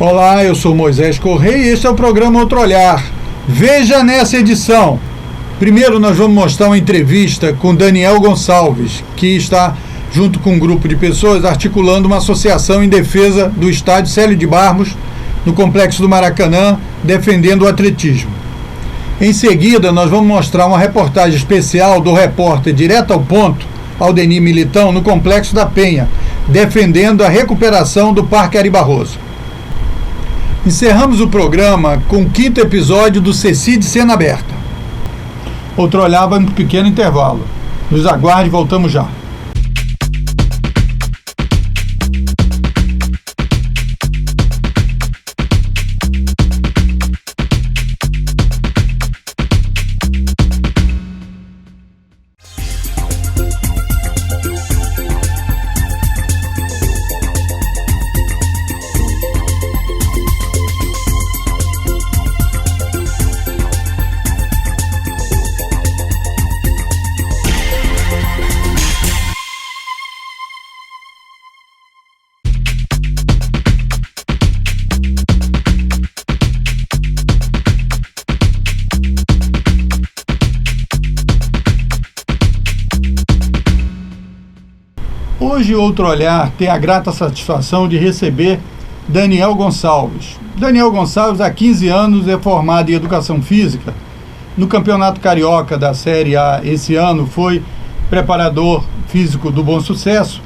Olá, eu sou Moisés Correia e este é o programa Outro Olhar. Veja nessa edição. Primeiro nós vamos mostrar uma entrevista com Daniel Gonçalves, que está junto com um grupo de pessoas articulando uma associação em defesa do estádio Célio de Barros, no complexo do Maracanã, defendendo o atletismo. Em seguida nós vamos mostrar uma reportagem especial do repórter Direto ao Ponto, Aldenir Militão, no Complexo da Penha, defendendo a recuperação do Parque Ari Barroso. Encerramos o programa com o 5º episódio do Ceci de Cena Aberta. Outro Olhar vai um pequeno intervalo. Nos aguarde, voltamos já. Hoje, Outro Olhar tem a grata satisfação de receber Daniel Gonçalves. Daniel Gonçalves, há 15 anos, é formado em Educação Física. No Campeonato Carioca da Série A esse ano, foi preparador físico do Bom Sucesso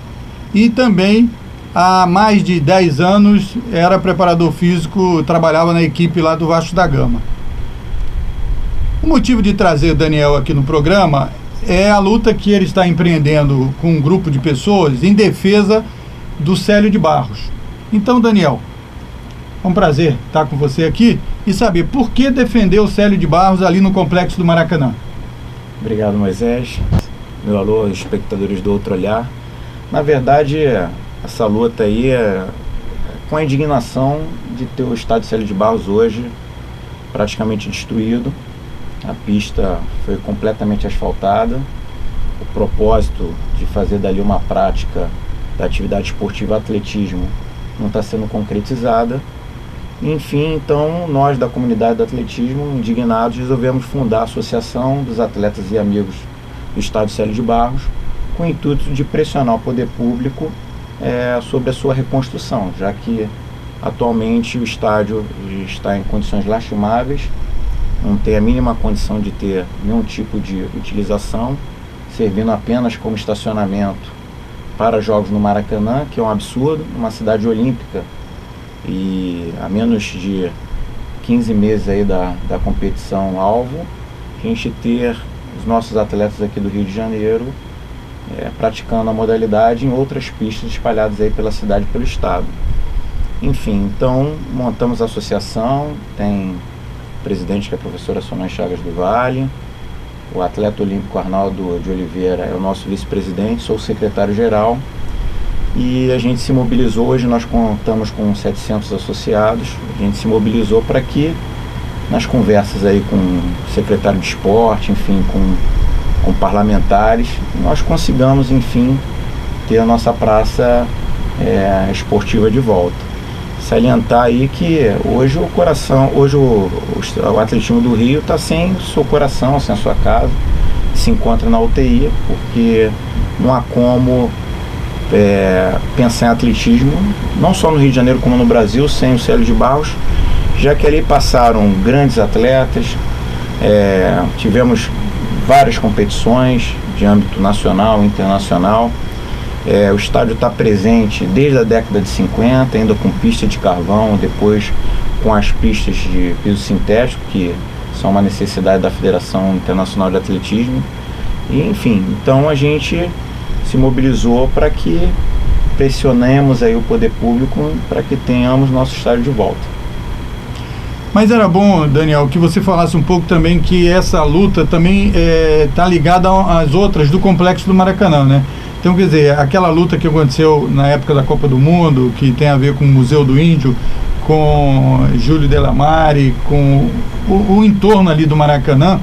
e também, há mais de 10 anos, era preparador físico, trabalhava na equipe lá do Vasco da Gama. O motivo de trazer o Daniel aqui no programa é a luta que ele está empreendendo com um grupo de pessoas em defesa do Célio de Barros. Então, Daniel, é um prazer estar com você aqui e saber por que defender o Célio de Barros ali no Complexo do Maracanã. Obrigado, Moisés. Meu alô, espectadores do Outro Olhar. Na verdade, essa luta aí é com a indignação de ter o estádio Célio de Barros hoje praticamente destruído. A pista foi completamente asfaltada. O propósito de fazer dali uma prática da atividade esportiva atletismo não está sendo concretizada. Enfim, então, nós da comunidade do atletismo, indignados, resolvemos fundar a Associação dos Atletas e Amigos do Estádio Célio de Barros, com o intuito de pressionar o poder público sobre a sua reconstrução, já que atualmente o estádio está em condições lastimáveis, não tem a mínima condição de ter nenhum tipo de utilização, servindo apenas como estacionamento para jogos no Maracanã, que é um absurdo, uma cidade olímpica, e a menos de 15 meses aí da competição alvo, a gente ter os nossos atletas aqui do Rio de Janeiro praticando a modalidade em outras pistas espalhadas aí pela cidade e pelo estado. Enfim, então montamos a associação, tem presidente, que é a professora Solange Chagas do Vale, o atleta olímpico Arnaldo de Oliveira é o nosso vice-presidente, sou o secretário-geral, e a gente se mobilizou. Hoje nós contamos com 700 associados. A gente se mobilizou para que, nas conversas aí com o secretário de esporte, enfim, com parlamentares, nós consigamos, enfim, ter a nossa praça esportiva de volta. Salientar aí que hoje o atletismo do Rio está sem seu coração, sem a sua casa, se encontra na UTI, porque não há como pensar em atletismo, não só no Rio de Janeiro como no Brasil, sem o Célio de Barros, já que ali passaram grandes atletas, tivemos várias competições de âmbito nacional e internacional. O estádio está presente desde a década de 50, ainda com pista de carvão, depois com as pistas de piso sintético, que são uma necessidade da Federação Internacional de Atletismo. E, enfim, então a gente se mobilizou para que pressionemos aí o poder público para que tenhamos nosso estádio de volta. Mas era bom, Daniel, que você falasse um pouco também que essa luta também está ligada às outras do Complexo do Maracanã, né? Então, quer dizer, aquela luta que aconteceu na época da Copa do Mundo, que tem a ver com o Museu do Índio, com Júlio Delamare, com o entorno ali do Maracanã,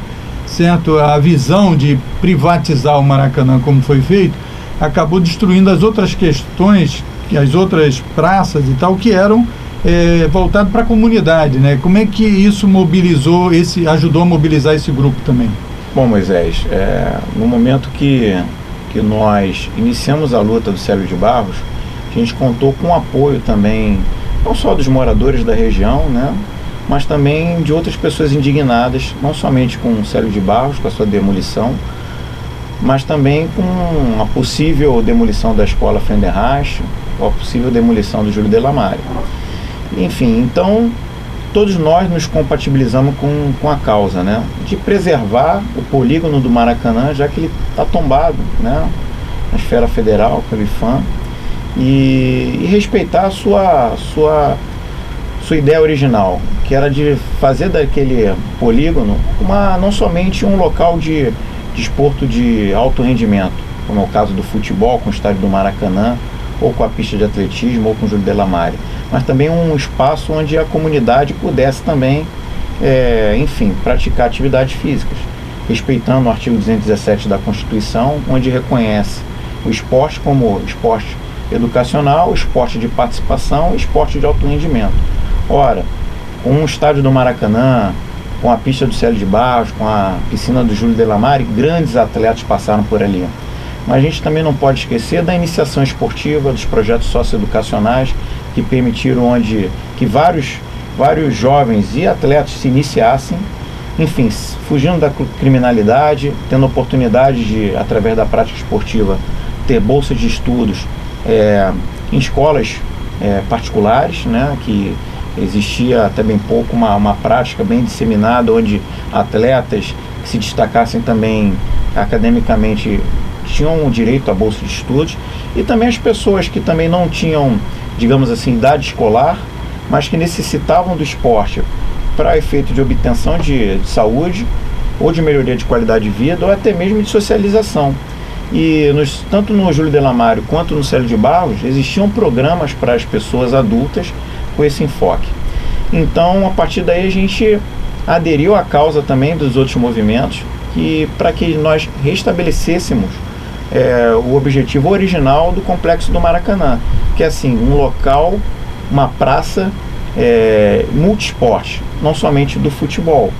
certo? A visão de privatizar o Maracanã, como foi feito, acabou destruindo as outras questões, as outras praças e tal, que eram voltado para a comunidade, né? Como é que isso ajudou a mobilizar esse grupo também? Bom, Moisés, no momento que nós iniciamos a luta do Célio de Barros, a gente contou com o apoio também, não só dos moradores da região, né, mas também de outras pessoas indignadas, não somente com o Célio de Barros, com a sua demolição, mas também com a possível demolição da escola Frenderrache, ou a possível demolição do Júlio Delamare. Enfim, então todos nós nos compatibilizamos com a causa, né, de preservar o polígono do Maracanã, já que ele está tombado, né, na esfera federal, pelo IPHAN, e respeitar a sua ideia original, que era de fazer daquele polígono não somente um local de desporto de alto rendimento, como é o caso do futebol com o estádio do Maracanã, ou com a pista de atletismo, ou com o Júlio Delamare, mas também um espaço onde a comunidade pudesse também, enfim, praticar atividades físicas, respeitando o artigo 217 da Constituição, onde reconhece o esporte como esporte educacional, esporte de participação e esporte de alto rendimento. Ora, com o estádio do Maracanã, com a pista do Célio de Barros, com a piscina do Júlio Delamare, grandes atletas passaram por ali. Mas a gente também não pode esquecer da iniciação esportiva, dos projetos socioeducacionais que permitiram que vários jovens e atletas se iniciassem, enfim, fugindo da criminalidade, tendo oportunidade de, através da prática esportiva, ter bolsas de estudos em escolas particulares, né, que existia até bem pouco uma prática bem disseminada, onde atletas que se destacassem também academicamente tinham o direito à bolsa de estudos, e também as pessoas que também não tinham, digamos assim, idade escolar, mas que necessitavam do esporte para efeito de obtenção de saúde, ou de melhoria de qualidade de vida, ou até mesmo de socialização. E tanto no Júlio Delamare quanto no Célio de Barros existiam programas para as pessoas adultas com esse enfoque. Então, a partir daí, a gente aderiu à causa também dos outros movimentos, para que nós restabelecêssemos o objetivo original do complexo do Maracanã, que é assim, um local, uma praça multiesporte, não somente do futebol,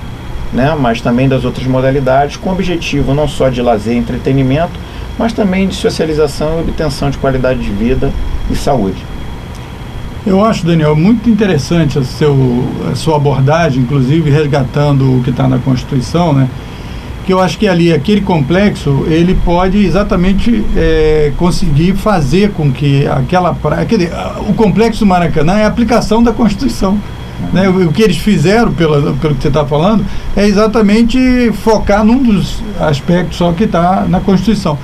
né, mas também das outras modalidades, com objetivo não só de lazer e entretenimento, mas também de socialização e obtenção de qualidade de vida e saúde. Eu acho, Daniel, muito interessante a sua abordagem, inclusive resgatando o que está na Constituição, né? Que eu acho que ali, aquele complexo, ele pode exatamente conseguir fazer com que o complexo do Maracanã é a aplicação da Constituição. Né? O que eles fizeram, pelo que você está falando, é exatamente focar num dos aspectos só que está na Constituição.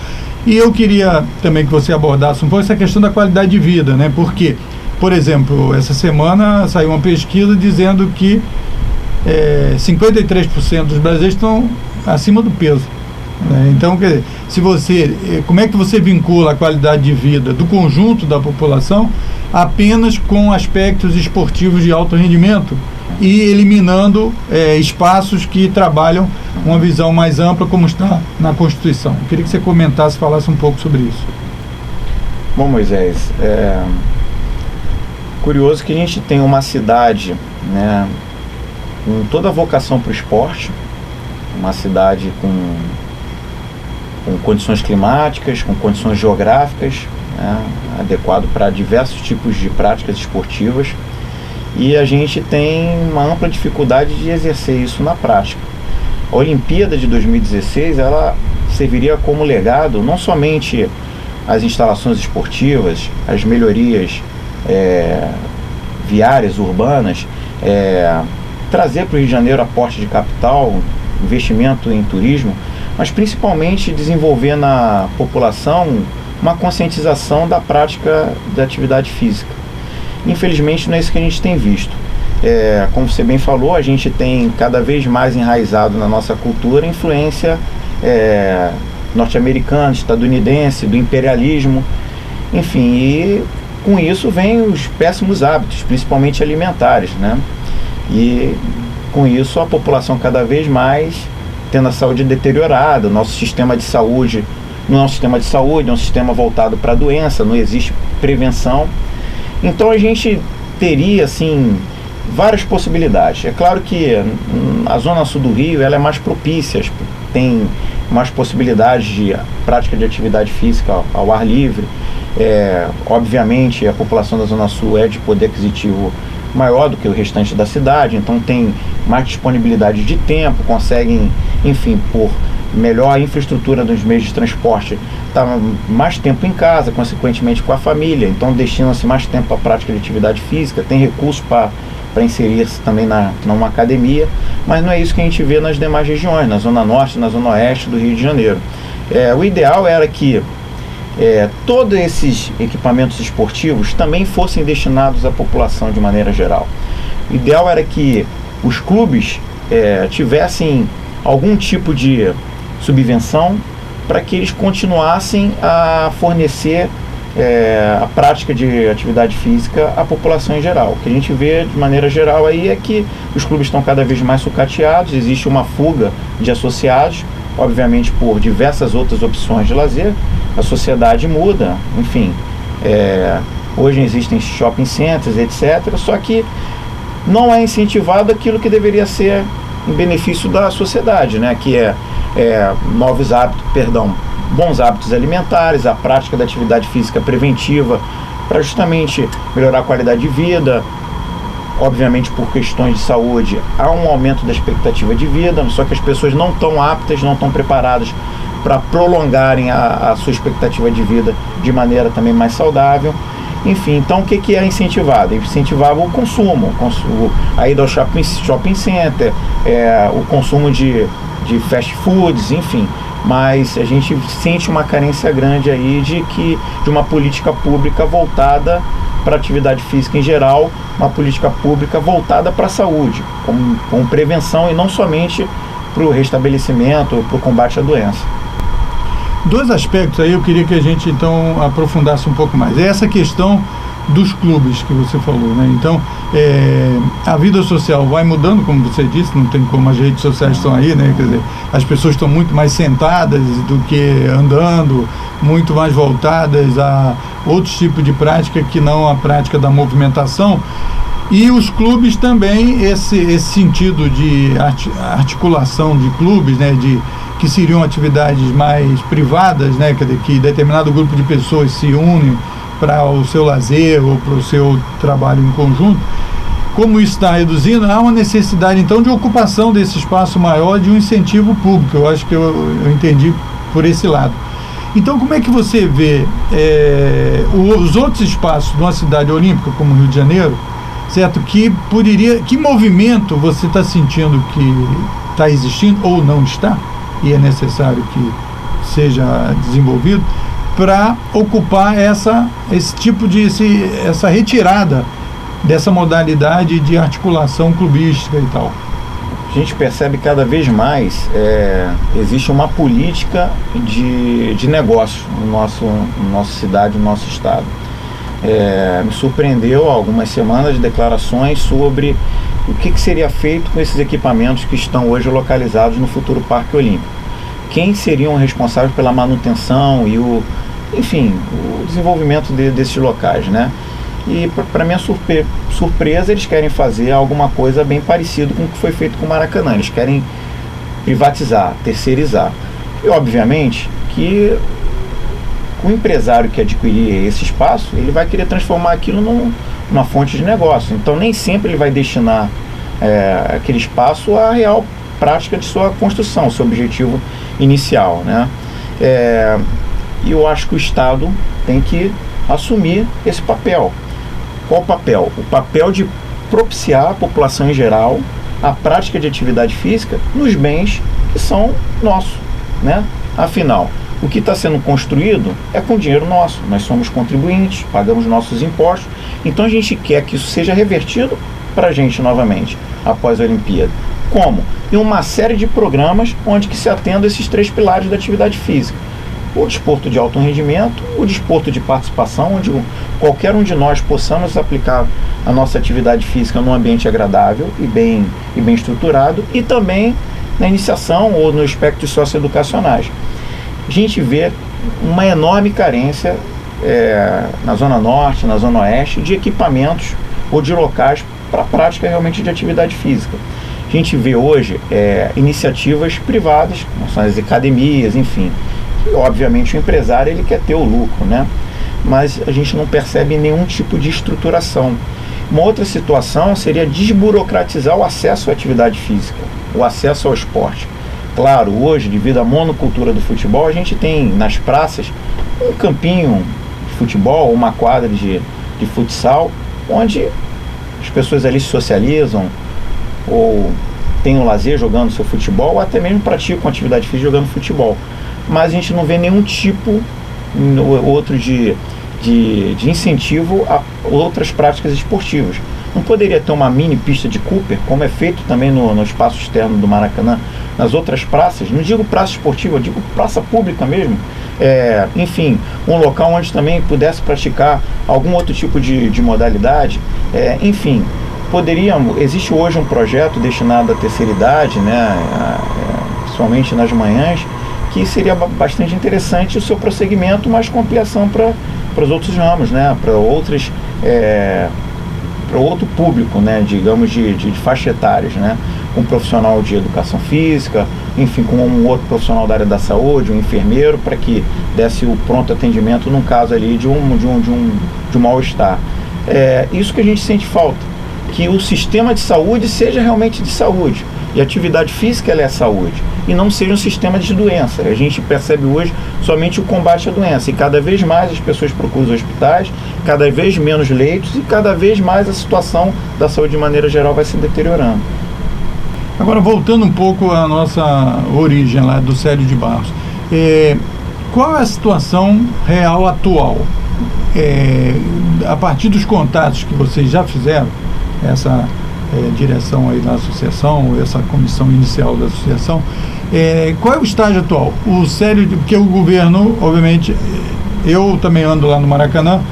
E eu queria também que você abordasse um pouco essa questão da qualidade de vida, né? Porque, por exemplo, essa semana saiu uma pesquisa dizendo que 53% dos brasileiros estão acima do peso. Né? Então, quer dizer, como é que você vincula a qualidade de vida do conjunto da população apenas com aspectos esportivos de alto rendimento e eliminando espaços que trabalham uma visão mais ampla, como está na Constituição? Eu queria que você comentasse, falasse um pouco sobre isso. Bom, Moisés, curioso que a gente tem uma cidade, né, com toda a vocação para o esporte, uma cidade com condições climáticas, com condições geográficas, né, adequado para diversos tipos de práticas esportivas, e a gente tem uma ampla dificuldade de exercer isso na prática. A Olimpíada de 2016, ela serviria como legado não somente as instalações esportivas, as melhorias viárias, urbanas, trazer para o Rio de Janeiro aporte de capital, investimento em turismo, mas principalmente desenvolver na população uma conscientização da prática da atividade física. Infelizmente não é isso que a gente tem visto. Como você bem falou, a gente tem cada vez mais enraizado na nossa cultura a influência norte-americana, estadunidense, do imperialismo, enfim, e com isso vem os péssimos hábitos, principalmente alimentares, né? E com isso a população cada vez mais tendo a saúde deteriorada, o nosso sistema de saúde não é um sistema de saúde, é um sistema voltado para a doença, não existe prevenção. Então a gente teria, assim, várias possibilidades. É claro que a zona sul do Rio ela é mais propícia, tem mais possibilidades de prática de atividade física ao ar livre. Obviamente a população da zona sul é de poder aquisitivo maior do que o restante da cidade, então tem mais disponibilidade de tempo, conseguem, enfim, por melhor infraestrutura dos meios de transporte, tá mais tempo em casa, consequentemente com a família, então destina-se mais tempo à prática de atividade física, tem recursos para inserir-se também numa academia, mas não é isso que a gente vê nas demais regiões, na zona norte, na zona oeste do Rio de Janeiro. O ideal era que todos esses equipamentos esportivos também fossem destinados à população de maneira geral. O ideal era que os clubes tivessem algum tipo de subvenção para que eles continuassem a fornecer a prática de atividade física à população em geral. O que a gente vê de maneira geral aí é que os clubes estão cada vez mais sucateados, existe uma fuga de associados, obviamente por diversas outras opções de lazer, a sociedade muda, enfim, hoje existem shopping centers, etc., só que não é incentivado aquilo que deveria ser em benefício da sociedade, né? Que bons hábitos alimentares, a prática da atividade física preventiva para justamente melhorar a qualidade de vida. Obviamente por questões de saúde há um aumento da expectativa de vida, só que as pessoas não estão aptas, não estão preparadas para prolongarem a sua expectativa de vida de maneira também mais saudável. Enfim, então o que é incentivado? Incentivava o consumo, a ida ao shopping center, o consumo de fast foods, enfim. Mas a gente sente uma carência grande aí de uma política pública voltada para a atividade física em geral, uma política pública voltada para a saúde, com prevenção e não somente para o restabelecimento, para o combate à doença. Dois aspectos aí eu queria que a gente então aprofundasse um pouco mais. Essa questão dos clubes que você falou, né? Então, a vida social vai mudando, como você disse, não tem como, as redes sociais estão aí, né? Quer dizer, as pessoas estão muito mais sentadas do que andando, muito mais voltadas a outros tipos de prática que não a prática da movimentação. E os clubes também, esse sentido de articulação de clubes, né? Que seriam atividades mais privadas, né? Quer dizer, que determinado grupo de pessoas se une para o seu lazer ou para o seu trabalho em conjunto. Como isso está reduzindo, há uma necessidade então de ocupação desse espaço maior, de um incentivo público. Eu acho que eu entendi por esse lado. Então, como é que você vê os outros espaços de uma cidade olímpica como o Rio de Janeiro, certo? Que movimento você está sentindo que está existindo ou não está, e é necessário que seja desenvolvido, para ocupar essa retirada dessa modalidade de articulação clubística e tal? A gente percebe cada vez mais existe uma política de negócio no nossa cidade, no nosso estado. Me surpreendeu há algumas semanas de declarações sobre o que seria feito com esses equipamentos que estão hoje localizados no futuro Parque Olímpico. Quem seriam responsáveis pela manutenção e o desenvolvimento desses locais, né? E para minha surpresa, eles querem fazer alguma coisa bem parecido com o que foi feito com o Maracanã. Eles querem privatizar, terceirizar. E obviamente que o empresário que adquirir esse espaço, ele vai querer transformar aquilo numa fonte de negócio. Então nem sempre ele vai destinar aquele espaço à real prática de sua construção, seu objetivo inicial, né? E eu acho que o Estado tem que assumir esse papel. Qual o papel? O papel de propiciar à população em geral a prática de atividade física nos bens que são nossos, né? Afinal, o que está sendo construído é com dinheiro nosso. Nós somos contribuintes, pagamos nossos impostos, então a gente quer que isso seja revertido para a gente novamente, após a Olimpíada. Como? Em uma série de programas onde que se atenda esses três pilares da atividade física. O desporto de alto rendimento, o desporto de participação, onde qualquer um de nós possamos aplicar a nossa atividade física num ambiente agradável e bem estruturado, e também na iniciação ou no aspectos socioeducacionais. A gente vê uma enorme carência na Zona Norte, na Zona Oeste, de equipamentos ou de locais para a prática realmente de atividade física. A gente vê hoje iniciativas privadas, como são as academias, enfim, e obviamente o empresário ele quer ter o lucro, né? Mas a gente não percebe nenhum tipo de estruturação. Uma outra situação seria desburocratizar o acesso à atividade física, o acesso ao esporte. Claro, hoje, devido à monocultura do futebol, a gente tem nas praças um campinho de futebol, uma quadra de futsal, onde as pessoas ali se socializam ou têm um lazer jogando seu futebol, ou até mesmo praticam atividade física jogando futebol. Mas a gente não vê nenhum tipo outro de incentivo a outras práticas esportivas. Não poderia ter uma mini pista de Cooper, como é feito também no espaço externo do Maracanã, nas outras praças, não digo praça esportiva, eu digo praça pública mesmo, enfim, um local onde também pudesse praticar algum outro tipo de modalidade, enfim, existe hoje um projeto destinado à terceira idade, né, principalmente nas manhãs, que seria bastante interessante o seu prosseguimento, mas com ampliação para os outros ramos, né, para outro público, né, digamos de faixa etárias, né, um profissional de educação física, enfim, com um outro profissional da área da saúde, um enfermeiro, para que desse o pronto atendimento num caso ali de um mal-estar. Isso que a gente sente falta, que o sistema de saúde seja realmente de saúde, e a atividade física ela é saúde, e não seja um sistema de doença. A gente percebe hoje somente o combate à doença, e cada vez mais as pessoas procuram os hospitais, cada vez menos leitos, e cada vez mais a situação da saúde de maneira geral vai se deteriorando. Agora, voltando um pouco à nossa origem lá do Célio de Barros, qual é a situação real atual? A partir dos contatos que vocês já fizeram, essa direção aí da associação, essa comissão inicial da associação, qual é o estágio atual? O Célio, porque o governo, obviamente, eu também ando lá no Maracanã,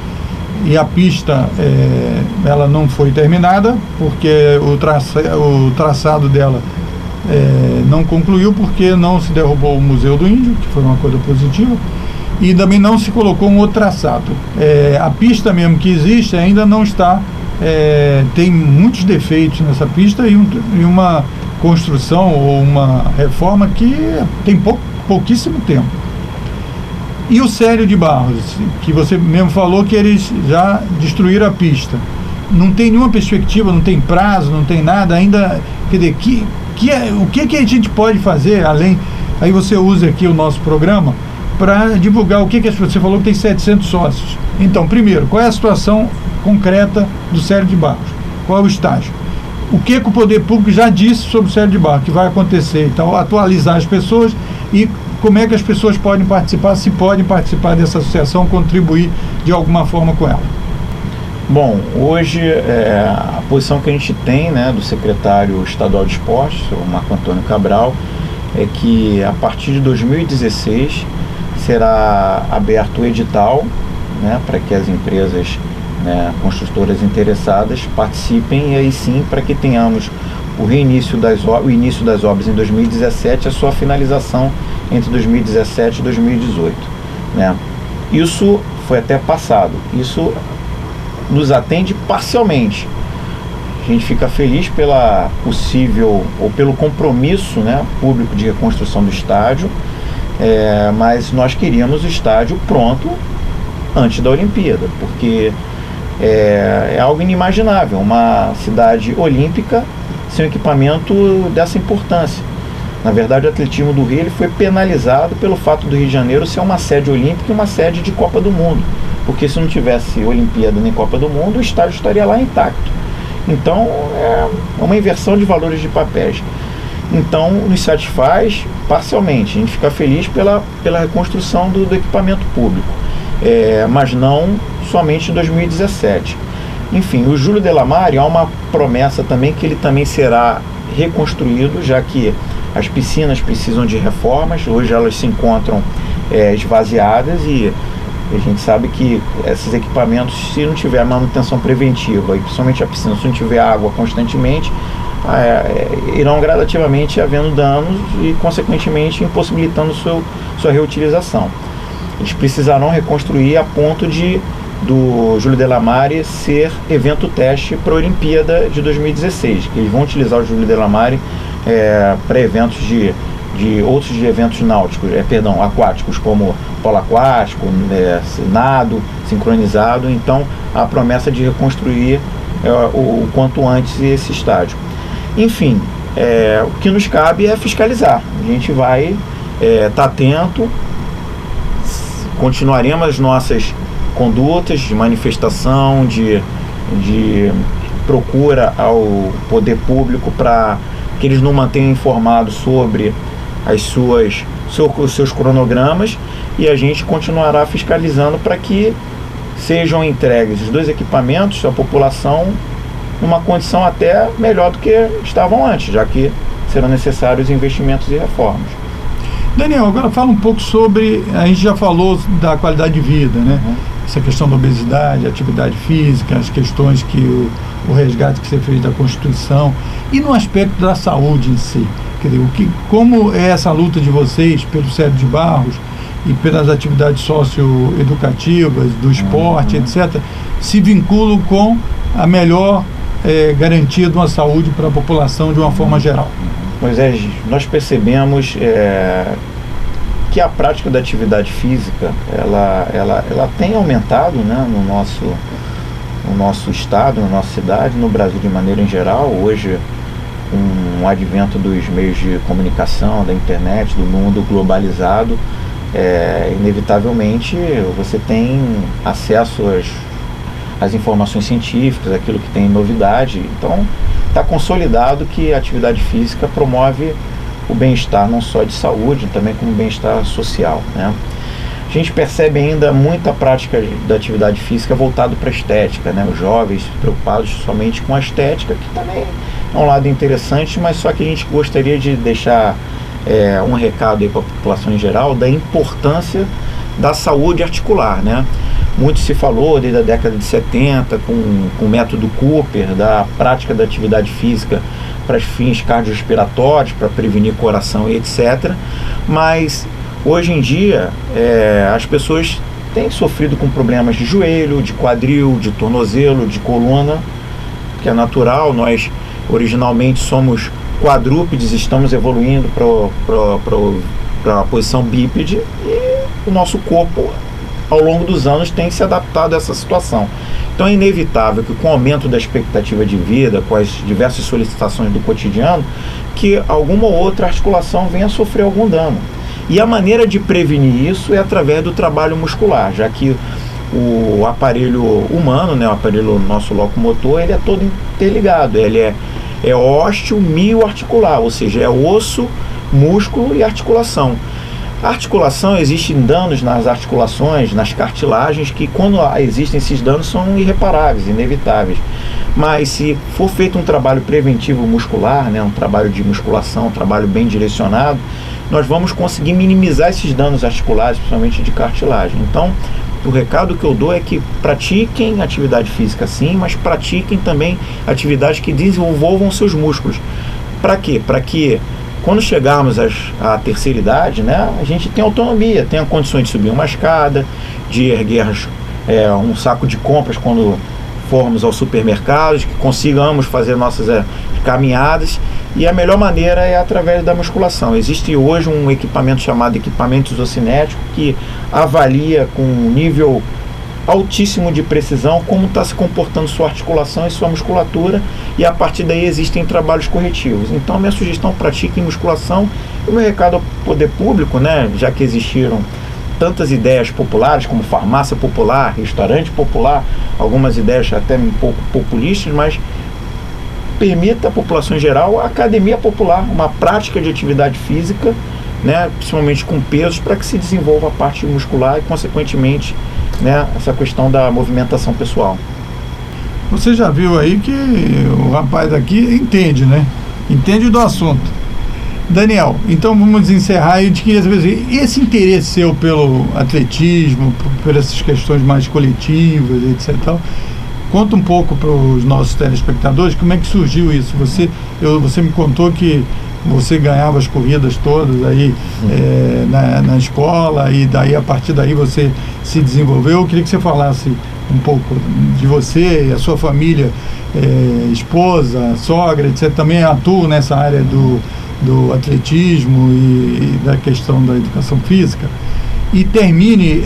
e a pista ela não foi terminada, porque o traçado dela não concluiu, porque não se derrubou o Museu do Índio, que foi uma coisa positiva, e também não se colocou um outro traçado. A pista mesmo que existe ainda não está, tem muitos defeitos nessa pista, e uma construção ou uma reforma que tem pouquíssimo tempo. E o Célio de Barros, que você mesmo falou que eles já destruíram a pista, não tem nenhuma perspectiva, não tem prazo, não tem nada ainda. Quer dizer, o que a gente pode fazer além? Aí você usa aqui o nosso programa para divulgar o que você falou que tem 700 sócios. Então, primeiro, qual é a situação concreta do Célio de Barros? Qual é o estágio? O que o poder público já disse sobre o Célio de Barros, que vai acontecer? Então, atualizar as pessoas e como é que as pessoas podem participar, se podem participar dessa associação, contribuir de alguma forma com ela. Bom, hoje a posição que a gente tem, né, do secretário estadual de esportes, o Marco Antônio Cabral, é que a partir de 2016 será aberto o edital, né, para que as empresas, né, construtoras interessadas participem, e aí sim para que tenhamos o início das obras em 2017 e a sua finalização entre 2017 e 2018, né? Isso foi até passado, isso nos atende parcialmente. A gente fica feliz pela possível ou pelo compromisso, né, público de reconstrução do estádio, mas nós queríamos o estádio pronto antes da Olimpíada, porque é algo inimaginável, uma cidade olímpica sem um equipamento dessa importância. Na verdade, o atletismo do Rio ele foi penalizado pelo fato do Rio de Janeiro ser uma sede olímpica e uma sede de Copa do Mundo, porque se não tivesse Olimpíada nem Copa do Mundo, o estádio estaria lá intacto. Então, é uma inversão de valores de papéis. Então, nos satisfaz parcialmente. A gente fica feliz pela reconstrução do equipamento público, mas não somente em 2017. Enfim, o Júlio Delamare, há uma promessa também que ele também será reconstruído, já que as piscinas precisam de reformas. Hoje elas se encontram esvaziadas, e a gente sabe que esses equipamentos, se não tiver manutenção preventiva, e principalmente a piscina, se não tiver água constantemente, irão gradativamente havendo danos e, consequentemente, impossibilitando sua reutilização. Eles precisarão reconstruir a ponto de do Júlio Delamare ser evento teste para a Olimpíada de 2016, que eles vão utilizar o Júlio Delamare para eventos de outros eventos náuticos, aquáticos, como polo aquático, nado, sincronizado. Então, a promessa de reconstruir o quanto antes esse estádio. Enfim, o que nos cabe é fiscalizar. A gente vai estar atento, continuaremos as nossas condutas de manifestação, de procura ao poder público para que eles nos mantenham informados sobre os seus cronogramas, e a gente continuará fiscalizando para que sejam entregues os 2 equipamentos à população numa condição até melhor do que estavam antes, já que serão necessários investimentos e reformas. Daniel, agora fala um pouco sobre, a gente já falou da qualidade de vida, né? Essa questão da obesidade, atividade física, as questões que o resgate que você fez da Constituição, e no aspecto da saúde em si. Quer dizer, como é essa luta de vocês pelo Célio de Barros e pelas atividades socioeducativas, do esporte, etc., se vinculam com a melhor garantia de uma saúde para a população de uma forma geral? Moisés, nós percebemos que a prática da atividade física ela tem aumentado, né, no nosso estado, na nossa cidade, no Brasil de maneira em geral. Hoje, com o advento dos meios de comunicação, da internet, do mundo globalizado, inevitavelmente você tem acesso às informações científicas, aquilo que tem novidade. Então, está consolidado que a atividade física promove o bem-estar não só de saúde, também como bem-estar social, né? A gente percebe ainda muita prática da atividade física voltado para a estética, né? Os jovens preocupados somente com a estética, que também é um lado interessante, mas só que a gente gostaria de deixar um recado aí para a população em geral da importância da saúde articular, né? Muito se falou desde a década de 70 com o método Cooper, da prática da atividade física para fins cardiorrespiratórios, para prevenir coração e etc. Mas hoje em dia as pessoas têm sofrido com problemas de joelho, de quadril, de tornozelo, de coluna, que é natural. Nós originalmente somos quadrúpedes, estamos evoluindo para a posição bípede, e o nosso corpo ao longo dos anos tem se adaptado a essa situação. Então é inevitável que, com o aumento da expectativa de vida, com as diversas solicitações do cotidiano, que alguma ou outra articulação venha a sofrer algum dano. E a maneira de prevenir isso é através do trabalho muscular, já que o aparelho humano, né, o aparelho nosso locomotor, ele é todo interligado, ele é ósseo, mioarticular, ou seja, é osso, músculo e articulação. A articulação, existem danos nas articulações, nas cartilagens, que quando existem esses danos são irreparáveis, inevitáveis. Mas se for feito um trabalho preventivo muscular, né, um trabalho de musculação, um trabalho bem direcionado, nós vamos conseguir minimizar esses danos articulares, principalmente de cartilagem. Então, o recado que eu dou é que pratiquem atividade física sim, mas pratiquem também atividades que desenvolvam seus músculos. Para quê? Para que quando chegarmos à terceira idade, né, a gente tem autonomia, tenha condições de subir uma escada, de erguer um saco de compras quando formos ao supermercado, que consigamos fazer nossas caminhadas, e a melhor maneira é através da musculação. Existe hoje um equipamento chamado equipamento isocinético, que avalia com um nível altíssimo de precisão como está se comportando sua articulação e sua musculatura, e a partir daí existem trabalhos corretivos. Então a minha sugestão: pratiquem musculação. E o meu recado ao poder público, né, já que existiram tantas ideias populares como farmácia popular, restaurante popular, algumas ideias até um pouco populistas, mas permita à população em geral a academia popular, uma prática de atividade física, né, principalmente com pesos, para que se desenvolva a parte muscular e, consequentemente, né, essa questão da movimentação pessoal. Você já viu aí que o rapaz aqui entende, né? Entende do assunto. Daniel, então vamos encerrar. Eu te queria saber, esse interesse seu pelo atletismo, por essas questões mais coletivas, etc. Tal, conta um pouco para os nossos telespectadores como é que surgiu isso. Você me contou que você ganhava as corridas todas aí na escola, e daí a partir daí você se desenvolveu. Eu queria que você falasse um pouco de você e a sua família, esposa, sogra, etc. Também atuam nessa área do atletismo e da questão da educação física. E termine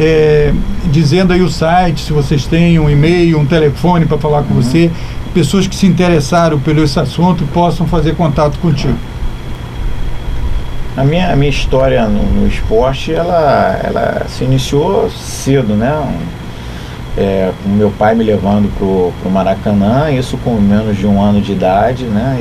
dizendo aí o site, se vocês têm um e-mail, um telefone para falar com você, pessoas que se interessaram pelo esse assunto possam fazer contato contigo. A minha história no esporte, ela se iniciou cedo, né? Com meu pai me levando pro Maracanã, isso com menos de 1 ano de idade, né?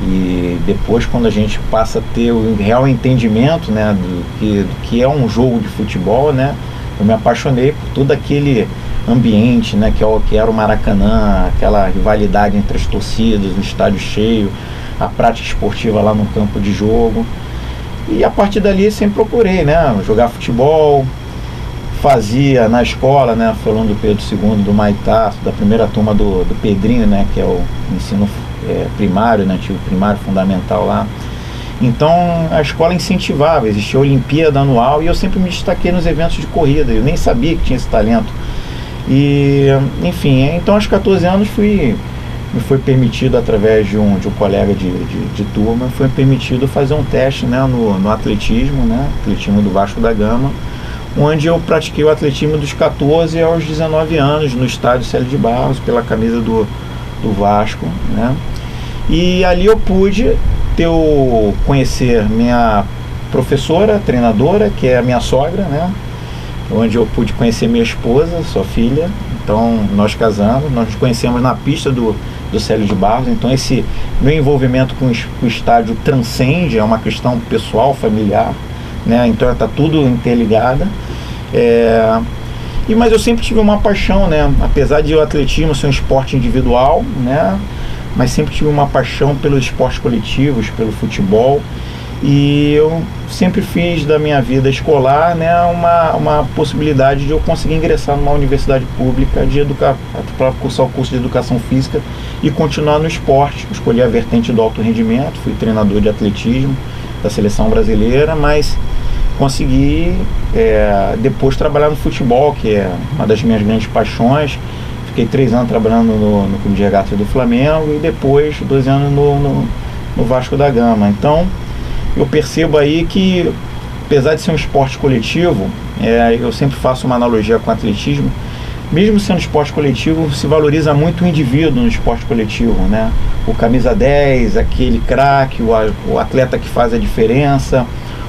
E depois, quando a gente passa a ter o real entendimento, né, do que é um jogo de futebol, né? Eu me apaixonei por todo aquele ambiente, né, que era o Maracanã, aquela rivalidade entre as torcidas, o estádio cheio, a prática esportiva lá no campo de jogo. E a partir dali sempre procurei, né, jogar futebol. Fazia na escola, né, falando do Pedro II, do Maitá, da primeira turma do Pedrinho, né, que é o ensino primário, né, tive primário fundamental lá. Então a escola incentivava, existia a Olimpíada anual e eu sempre me destaquei nos eventos de corrida, eu nem sabia que tinha esse talento. E, enfim, então aos 14 anos me foi permitido, através de um colega de turma, foi permitido fazer um teste, né, no atletismo, né, atletismo do Vasco da Gama, onde eu pratiquei o atletismo dos 14 aos 19 anos, no estádio Célio de Barros, pela camisa do Vasco, né, e ali eu pude conhecer minha professora, treinadora, que é a minha sogra, né, onde eu pude conhecer minha esposa, sua filha. Então nós casamos, nós nos conhecemos na pista do Célio de Barros. Então esse meu envolvimento com o estádio transcende, é uma questão pessoal, familiar, né? Então está tudo interligado. Mas eu sempre tive uma paixão, né? Apesar de o atletismo ser um esporte individual, né? Mas sempre tive uma paixão pelos esportes coletivos, pelo futebol. E eu sempre fiz da minha vida escolar, né, uma possibilidade de eu conseguir ingressar numa universidade pública para cursar o curso de educação física e continuar no esporte. Escolhi a vertente do alto rendimento, fui treinador de atletismo da seleção brasileira, mas consegui depois trabalhar no futebol, que é uma das minhas grandes paixões. Fiquei 3 anos trabalhando no Clube de Regatas do Flamengo e depois 2 anos no Vasco da Gama. Então eu percebo aí que, apesar de ser um esporte coletivo, eu sempre faço uma analogia com o atletismo, mesmo sendo esporte coletivo, se valoriza muito o indivíduo no esporte coletivo, né? O camisa 10, aquele craque, o atleta que faz a diferença,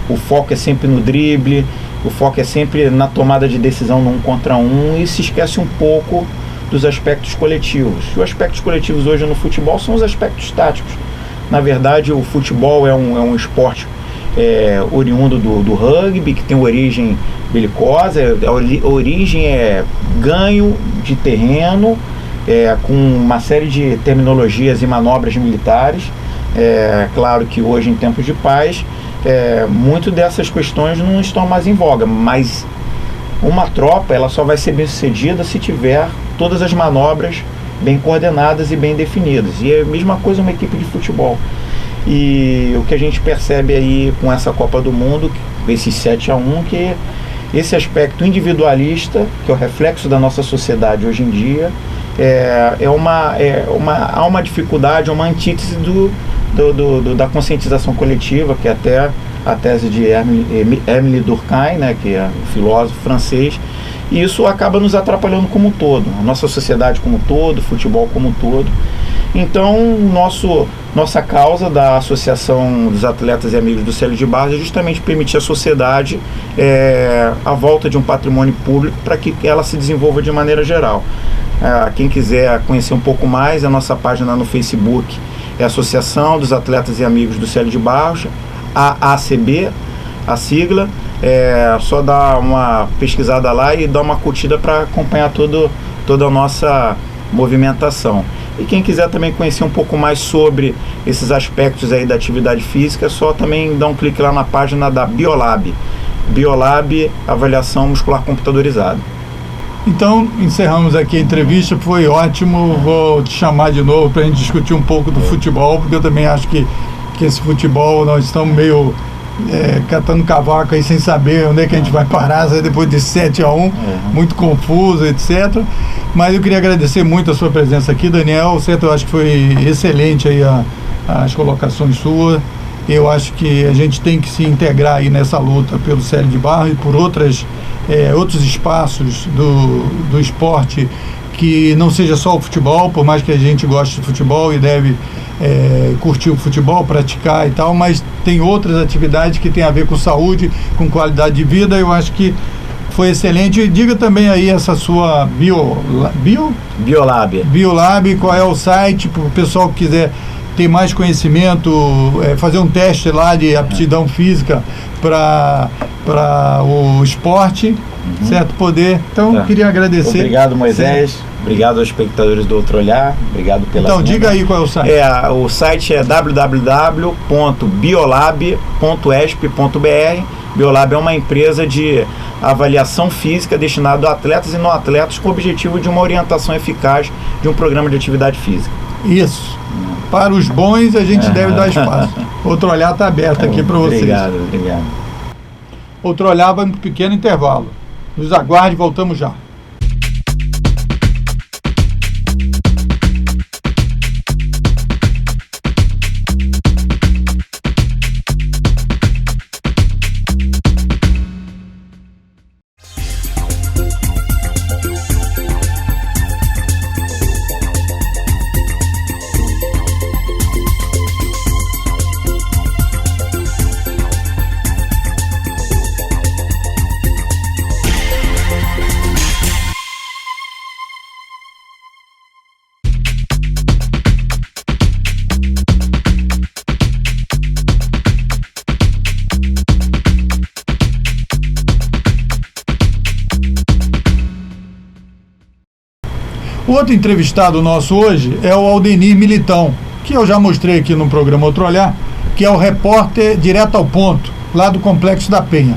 o foco é sempre no drible, o foco é sempre na tomada de decisão no 1 contra 1 e se esquece um pouco dos aspectos coletivos. E os aspectos coletivos hoje no futebol são os aspectos táticos. Na verdade, o futebol é um esporte oriundo do rugby, que tem origem belicosa. A origem é ganho de terreno, com uma série de terminologias e manobras militares. Claro que hoje, em tempos de paz, muito dessas questões não estão mais em voga, mas uma tropa ela só vai ser bem sucedida se tiver todas as manobras bem coordenadas e bem definidas. E é a mesma coisa uma equipe de futebol. E o que a gente percebe aí com essa Copa do Mundo, esses 7-1, que esse aspecto individualista, que é o reflexo da nossa sociedade hoje em dia, há uma dificuldade, uma antítese da conscientização coletiva, que é até a tese de Émile Durkheim, né, que é um filósofo francês. E isso acaba nos atrapalhando como um todo, a nossa sociedade como um todo, o futebol como um todo. Então, nossa causa da Associação dos Atletas e Amigos do Célio de Barros é justamente permitir à sociedade a volta de um patrimônio público para que ela se desenvolva de maneira geral. Quem quiser conhecer um pouco mais, a nossa página no Facebook é a Associação dos Atletas e Amigos do Célio de Barros, AACB, a sigla. Só dar uma pesquisada lá e dar uma curtida para acompanhar toda a nossa movimentação. E quem quiser também conhecer um pouco mais sobre esses aspectos aí da atividade física, é só também dar um clique lá na página da Biolab. Biolab, avaliação muscular computadorizada. Então, encerramos aqui a entrevista, foi ótimo. Vou te chamar de novo para a gente discutir um pouco do futebol, porque eu também acho que esse futebol nós estamos meio catando cavaco aí sem saber onde é que a gente vai parar, depois de 7-1, muito confuso, etc. Mas eu queria agradecer muito a sua presença aqui, Daniel, certo? Eu acho que foi excelente aí as colocações suas. Eu acho que a gente tem que se integrar aí nessa luta pelo Célio de Barros e por outros espaços do esporte, que não seja só o futebol, por mais que a gente goste de futebol e deve curtir o futebol, praticar e tal, mas tem outras atividades que tem a ver com saúde, com qualidade de vida. Eu acho que foi excelente. E diga também aí essa sua Biolab, qual é o site, para o pessoal que quiser ter mais conhecimento, fazer um teste lá de aptidão física para o esporte, certo? Então, queria agradecer. Obrigado, Moisés. Sim. Obrigado aos espectadores do Outro Olhar. Obrigado pela Então, diga aí qual é o site. O site é www.biolab.esp.br. Biolab é uma empresa de avaliação física destinada a atletas e não atletas, com o objetivo de uma orientação eficaz de um programa de atividade física. Isso. Para os bons, a gente deve dar espaço. Outro Olhar está aberto aqui para vocês. Obrigado. Outro Olhar vai para um pequeno intervalo. Nos aguarde, voltamos já. O outro entrevistado nosso hoje é o Aldenir Militão, que eu já mostrei aqui no programa Outro Olhar, que é o repórter direto ao ponto, lá do Complexo da Penha.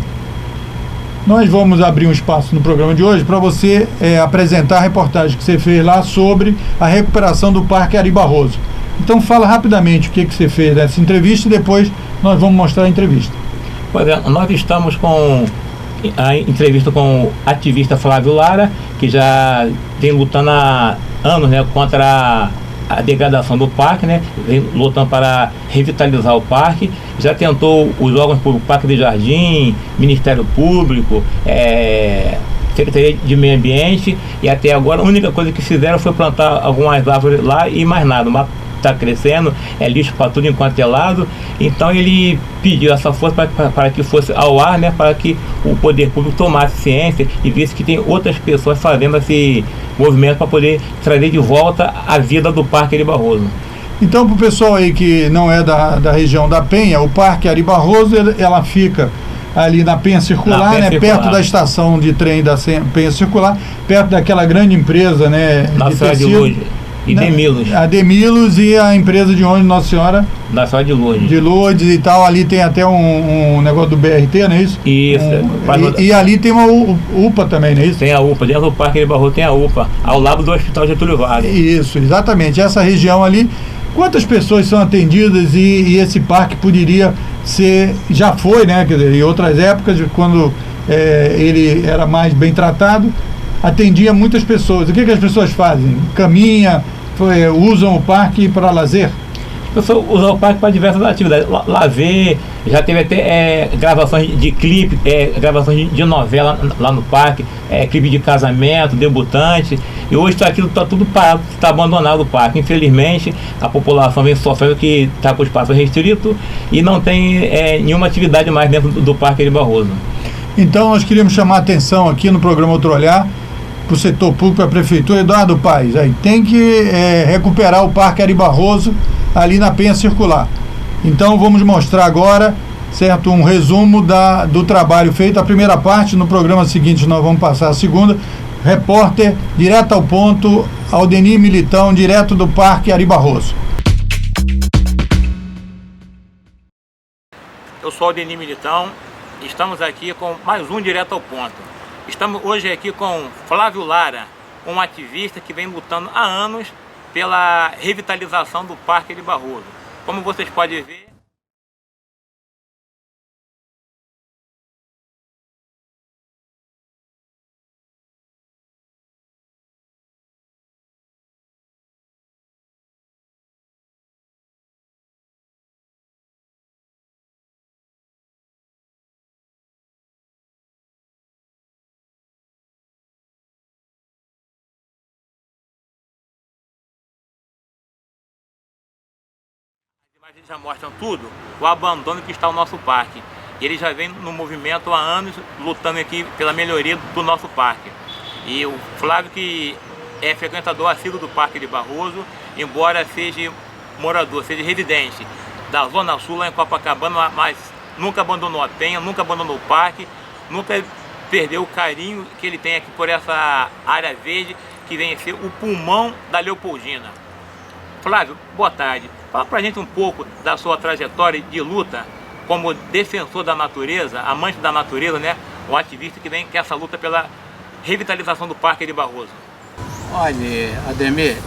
Nós vamos abrir um espaço no programa de hoje para você apresentar a reportagem que você fez lá sobre a recuperação do Parque Ari Barroso. Então fala rapidamente o que você fez nessa entrevista e depois nós vamos mostrar a entrevista. Pois é, nós estamos com a entrevista com o ativista Flávio Lara, que já vem lutando há anos, né, contra a degradação do parque, né, vem lutando para revitalizar o parque. Já tentou os órgãos públicos, Parque do Jardim, Ministério Público, Secretaria de Meio Ambiente, e até agora a única coisa que fizeram foi plantar algumas árvores lá e mais nada. O mato está crescendo, lixo para tudo enquanto é lado. Então ele pediu essa força para que fosse ao ar, né, para que o poder público tomasse ciência e visse que tem outras pessoas fazendo esse movimento para poder trazer de volta a vida do Parque Ari Barroso. Então, para o pessoal aí que não é da região da Penha, o Parque Ari Barroso, ela fica ali na Penha Circular, né, perto da estação de trem da Penha Circular, perto daquela grande empresa, né, de tecido. E Demilos. A Demilos e a empresa de ônibus Nossa Senhora da Senhora de Lourdes. De Lourdes e tal. Ali tem até um negócio do BRT, não é isso? Isso. E ali tem uma UPA também, não é isso? Tem a UPA. Dentro do Parque Ari Barroso tem a UPA, ao lado do Hospital Getúlio Vargas. Isso, exatamente. Essa região ali, quantas pessoas são atendidas e esse parque poderia ser, já foi, né? Quer dizer, em outras épocas, quando ele era mais bem tratado, atendia muitas pessoas. O que as pessoas fazem? Caminha, usam o parque para lazer? As pessoas usam o parque para diversas atividades. Lazer, já teve até gravações de clipe, gravações de novela lá no parque, clipe de casamento, debutante. E hoje aquilo está tudo parado, está abandonado o parque. Infelizmente, a população vem sofrendo que está com o espaço restrito e não tem nenhuma atividade mais dentro do Parque Ari Barroso. Então nós queríamos chamar a atenção aqui no programa Outro Olhar para o setor público, para a prefeitura. Eduardo Paes, aí tem que recuperar o Parque Ari Barroso ali na Penha Circular. Então vamos mostrar agora, certo, um resumo do trabalho feito. A primeira parte, no programa seguinte nós vamos passar a segunda. Repórter direto ao ponto, Aldenir Militão, direto do Parque Ari Barroso. Eu sou Aldenir Militão, estamos aqui com mais um Direto ao Ponto. Estamos hoje aqui com Flávio Lara, um ativista que vem lutando há anos pela revitalização do Parque Ari Barroso. Como vocês podem ver, Eles já mostram tudo, o abandono que está o nosso parque. Ele já vem no movimento há anos, lutando aqui pela melhoria do nosso parque. E o Flávio, que é frequentador assíduo do Parque de Barroso, embora seja morador, seja residente da Zona Sul lá em Copacabana, mas nunca abandonou a Penha, nunca abandonou o parque, nunca perdeu o carinho que ele tem aqui por essa área verde, que vem a ser o pulmão da Leopoldina. Flávio, boa tarde. Fala pra gente um pouco da sua trajetória de luta como defensor da natureza, amante da natureza, né? Um ativista que vem com essa luta pela revitalização do Parque de Barroso. Olha, Ademir,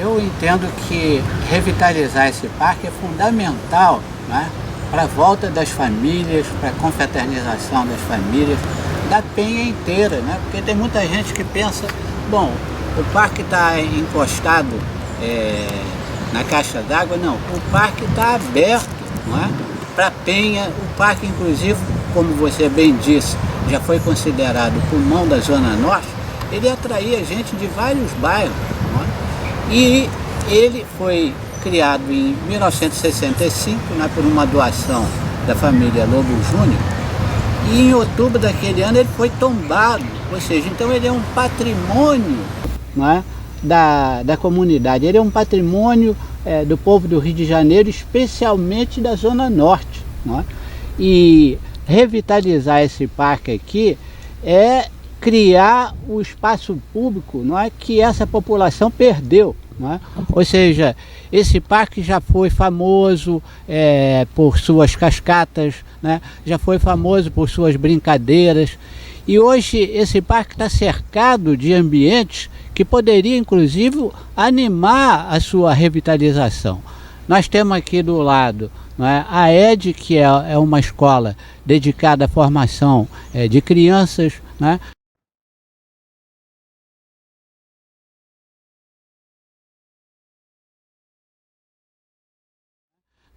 eu entendo que revitalizar esse parque é fundamental, né, para a volta das famílias, para a confraternização das famílias, da Penha inteira, né? Porque tem muita gente que pensa, bom, o parque está encostado na caixa d'água. Não, o parque está aberto, não é? Para a Penha. O parque, inclusive, como você bem disse, já foi considerado pulmão da Zona Norte. Ele atraía gente de vários bairros, não é? E ele foi criado em 1965, né, por uma doação da família Lobo Júnior, e em outubro daquele ano ele foi tombado, ou seja, então ele é um patrimônio, não é, da comunidade, ele é um patrimônio do povo do Rio de Janeiro, especialmente da Zona Norte, não é? E revitalizar esse parque aqui é criar o espaço público, não é, que essa população perdeu, não é? Ou seja, esse parque já foi famoso por suas cascatas, né? Já foi famoso por suas brincadeiras, e hoje esse parque está cercado de ambientes que poderia inclusive animar a sua revitalização. Nós temos aqui do lado, não é, a ED, que é uma escola dedicada à formação de crianças, né?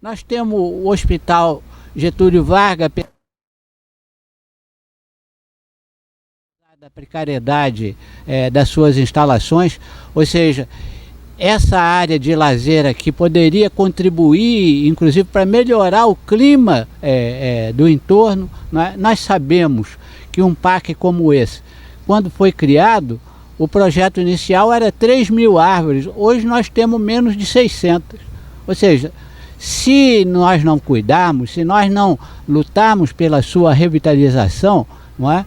Nós temos o Hospital Getúlio Vargas, da precariedade das suas instalações, ou seja, essa área de lazer aqui poderia contribuir, inclusive, para melhorar o clima do entorno, né? Nós sabemos que um parque como esse, quando foi criado, o projeto inicial era 3.000 árvores, hoje nós temos menos de 600, ou seja, se nós não cuidarmos, se nós não lutarmos pela sua revitalização, não é?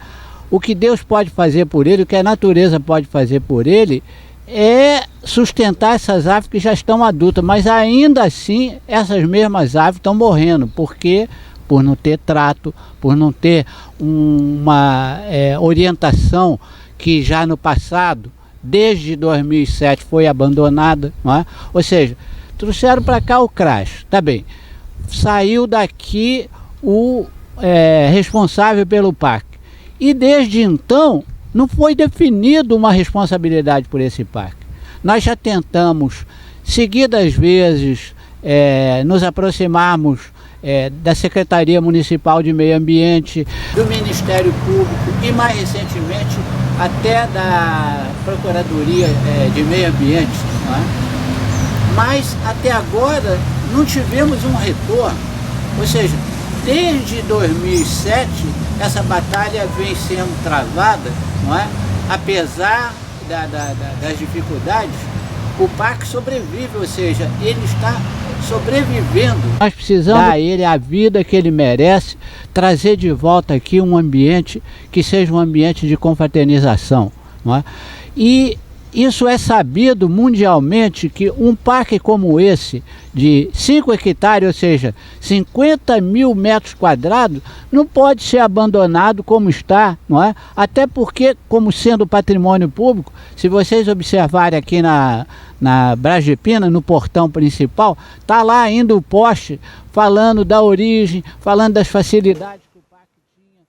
O que Deus pode fazer por ele, o que a natureza pode fazer por ele, é sustentar essas árvores que já estão adultas, mas ainda assim essas mesmas árvores estão morrendo, porque por não ter trato, por não ter uma orientação que já no passado, desde 2007, foi abandonada, não é? Ou seja, trouxeram para cá o CRAS, tá bem, saiu daqui o responsável pelo parque, e desde então não foi definido uma responsabilidade por esse parque. Nós já tentamos seguidas vezes nos aproximarmos da Secretaria Municipal de Meio Ambiente, do Ministério Público e mais recentemente até da Procuradoria de Meio Ambiente, não é? Mas até agora não tivemos um retorno, ou seja, desde 2007 essa batalha vem sendo travada, não é? Apesar das dificuldades, o parque sobrevive, ou seja, ele está sobrevivendo. Nós precisamos dar a ele a vida que ele merece, trazer de volta aqui um ambiente que seja um ambiente de confraternização, não é? E isso é sabido mundialmente, que um parque como esse, de 5 hectares, ou seja, 50.000 metros quadrados, não pode ser abandonado como está, não é? Até porque, como sendo patrimônio público, se vocês observarem aqui na Brasipina, no portão principal, está lá ainda o poste falando da origem, falando das facilidades que o parque tinha.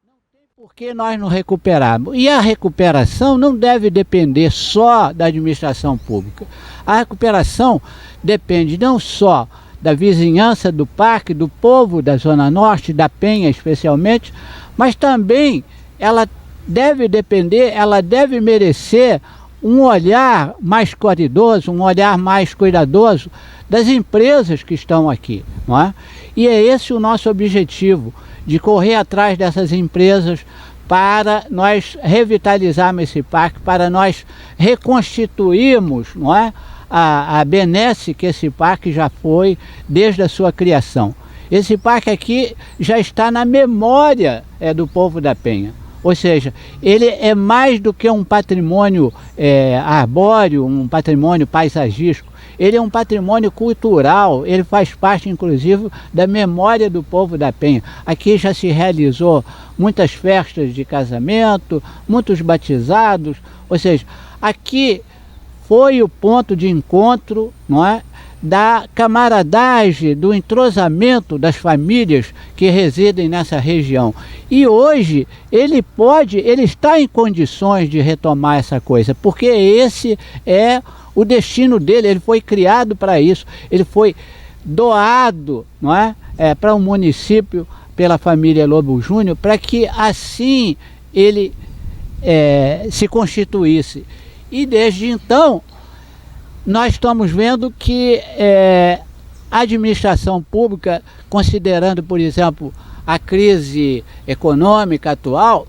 Não tem Por que nós não recuperarmos? E a recuperação não deve depender só da administração pública. A recuperação depende não só da vizinhança do parque, do povo da Zona Norte, da Penha especialmente, mas também ela deve depender, ela deve merecer um olhar mais caridoso, um olhar mais cuidadoso das empresas que estão aqui, não é? E é esse o nosso objetivo, de correr atrás dessas empresas para nós revitalizarmos esse parque, para nós reconstituirmos, não é, a benesse que esse parque já foi desde a sua criação. Esse parque aqui já está na memória do povo da Penha. Ou seja, ele é mais do que um patrimônio arbóreo, um patrimônio paisagístico. Ele é um patrimônio cultural, ele faz parte, inclusive, da memória do povo da Penha. Aqui já se realizou muitas festas de casamento, muitos batizados, ou seja, aqui foi o ponto de encontro, não é, da camaradagem, do entrosamento das famílias que residem nessa região. E hoje ele está em condições de retomar essa coisa, porque esse é o destino dele, ele foi criado para isso, ele foi doado, não é, para um município pela família Lobo Júnior, para que assim ele se constituísse. E desde então nós estamos vendo que a administração pública, considerando, por exemplo, a crise econômica atual,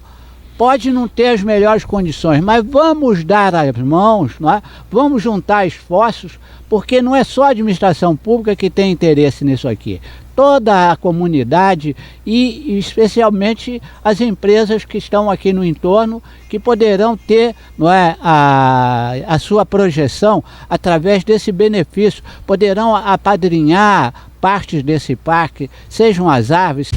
pode não ter as melhores condições, mas vamos dar as mãos, não é? Vamos juntar esforços, porque não é só a administração pública que tem interesse nisso aqui. Toda a comunidade e especialmente as empresas que estão aqui no entorno, que poderão ter, não é, a sua projeção através desse benefício, poderão apadrinhar partes desse parque, sejam as árvores.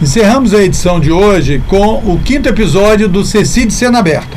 Encerramos a edição de hoje com o 5º episódio do CECID Cena Aberta.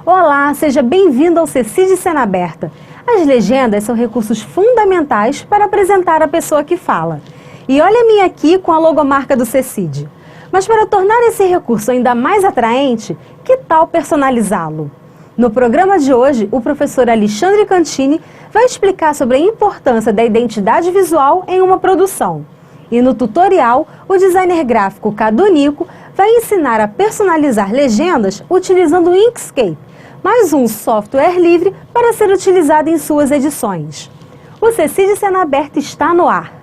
Olá, seja bem-vindo ao CECID Cena Aberta. As legendas são recursos fundamentais para apresentar a pessoa que fala. E olha a minha aqui com a logomarca do CECID. Mas para tornar esse recurso ainda mais atraente, que tal personalizá-lo? No programa de hoje, o professor Alexandre Cantini vai explicar sobre a importância da identidade visual em uma produção. E no tutorial, o designer gráfico Cadu Nico vai ensinar a personalizar legendas utilizando o Inkscape, mais um software livre para ser utilizado em suas edições. O CECID Cena Aberta está no ar.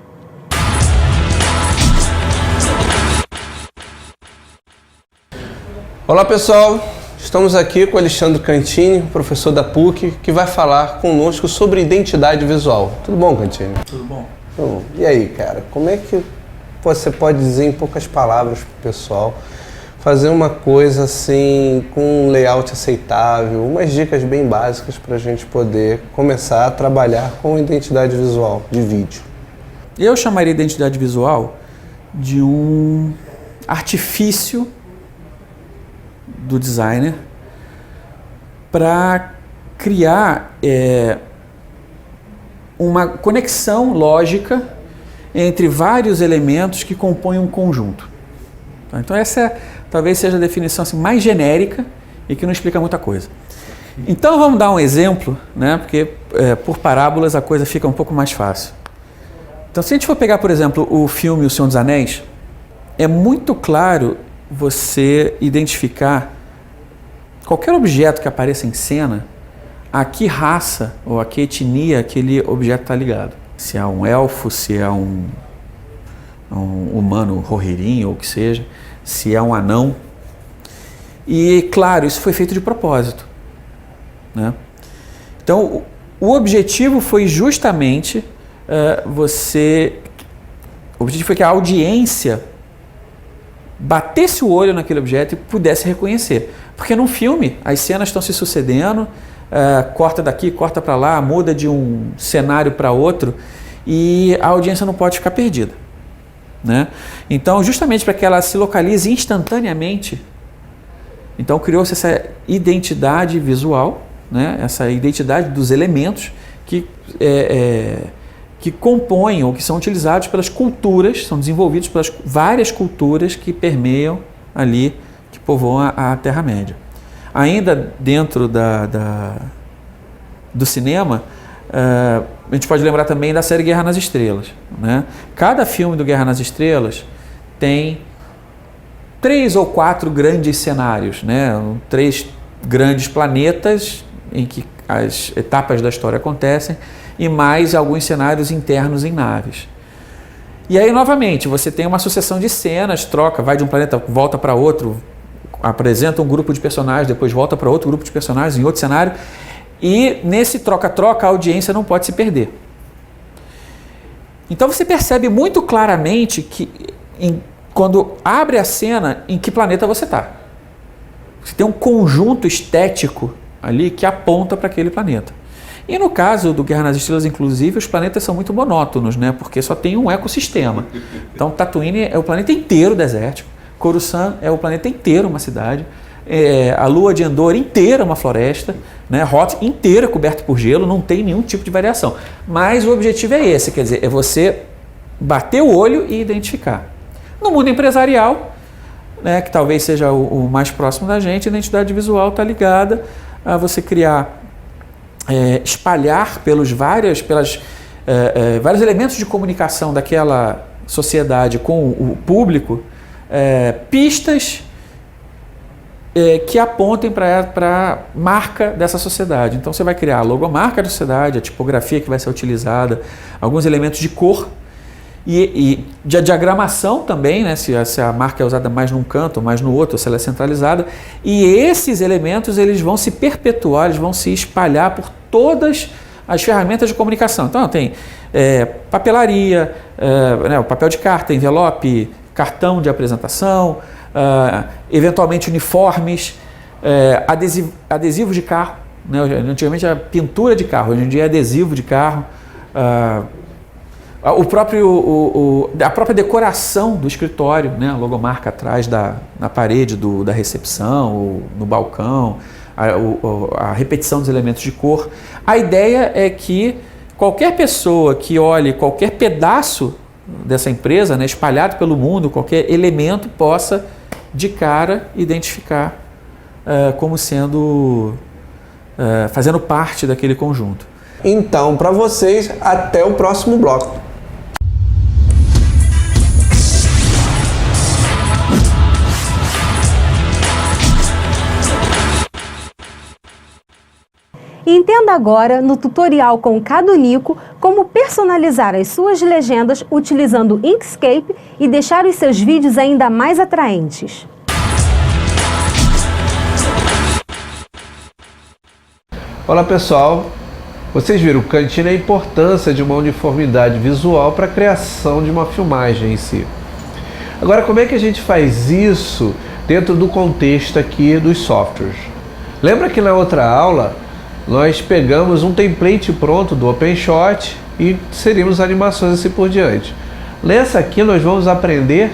Olá pessoal, estamos aqui com o Alexandre Cantini, professor da PUC, que vai falar conosco sobre identidade visual. Tudo bom, Cantini? Tudo bom. E aí, cara, como é que você pode dizer em poucas palavras para o pessoal, fazer uma coisa assim, com um layout aceitável, umas dicas bem básicas para a gente poder começar a trabalhar com identidade visual de vídeo? Eu chamaria identidade visual de um artifício do designer para criar uma conexão lógica entre vários elementos que compõem um conjunto. Então essa talvez seja a definição assim, mais genérica e que não explica muita coisa. Então vamos dar um exemplo, né? Porque por parábolas a coisa fica um pouco mais fácil. Então se a gente for pegar, por exemplo, o filme O Senhor dos Anéis, é muito claro você identificar qualquer objeto que apareça em cena, a que raça ou a que etnia aquele objeto está ligado. Se é um elfo, se é um humano rohirrim ou o que seja, se é um anão. E, claro, isso foi feito de propósito, né? Então, o objetivo foi justamente o objetivo foi que a audiência batesse o olho naquele objeto e pudesse reconhecer. Porque num filme, as cenas estão se sucedendo, corta daqui, corta para lá, muda de um cenário para outro, e a audiência não pode ficar perdida, né? Então, justamente para que ela se localize instantaneamente, então criou-se essa identidade visual, né? Essa identidade dos elementos que compõem ou que são utilizados pelas culturas, são desenvolvidos pelas várias culturas que permeiam ali, que povoam a Terra-média. Ainda dentro do cinema, a gente pode lembrar também da série Guerra nas Estrelas, né? Cada filme do Guerra nas Estrelas tem 3 ou 4 grandes cenários, né? 3 grandes planetas em que as etapas da história acontecem, e mais alguns cenários internos em naves. E aí, novamente, você tem uma sucessão de cenas, troca, vai de um planeta, volta para outro, apresenta um grupo de personagens, depois volta para outro grupo de personagens em outro cenário, e nesse troca-troca a audiência não pode se perder. Então você percebe muito claramente que quando abre a cena, em que planeta você está. Você tem um conjunto estético ali que aponta para aquele planeta. E no caso do Guerra nas Estrelas, inclusive, os planetas são muito monótonos, né? Porque só tem um ecossistema. Então, Tatooine é o planeta inteiro desértico, Coruscant é o planeta inteiro uma cidade, a Lua de Endor inteira uma floresta, né? Hoth inteira coberta por gelo, não tem nenhum tipo de variação. Mas o objetivo é esse, quer dizer, é você bater o olho e identificar. No mundo empresarial, né, que talvez seja o mais próximo da gente, a identidade visual está ligada a você criar, espalhar pelos vários elementos de comunicação daquela sociedade com o público, pistas que apontem para a marca dessa sociedade. Então você vai criar a logomarca da sociedade, a tipografia que vai ser utilizada, alguns elementos de cor e de diagramação também, né? Se a marca é usada mais num canto, mais no outro, se ela é centralizada. E esses elementos eles vão se perpetuar, eles vão se espalhar por todas as ferramentas de comunicação. Então tem papelaria, né, o papel de carta, envelope, cartão de apresentação, eventualmente uniformes, adesivos de carro, né? Antigamente era pintura de carro, hoje em dia é adesivo de carro, a própria decoração do escritório, né? A logomarca atrás na parede da recepção, ou no balcão, a repetição dos elementos de cor. A ideia é que qualquer pessoa que olhe qualquer pedaço dessa empresa, né, espalhado pelo mundo, qualquer elemento possa de cara identificar como sendo fazendo parte daquele conjunto. Então, para vocês, até o próximo bloco. Entenda agora, no tutorial com o Cadu Nico, como personalizar as suas legendas utilizando Inkscape e deixar os seus vídeos ainda mais atraentes. Olá pessoal, vocês viram o cantinho a importância de uma uniformidade visual para a criação de uma filmagem em si. Agora, como é que a gente faz isso dentro do contexto aqui dos softwares? Lembra que na outra aula nós pegamos um template pronto do OpenShot e inserimos animações assim por diante. Nessa aqui nós vamos aprender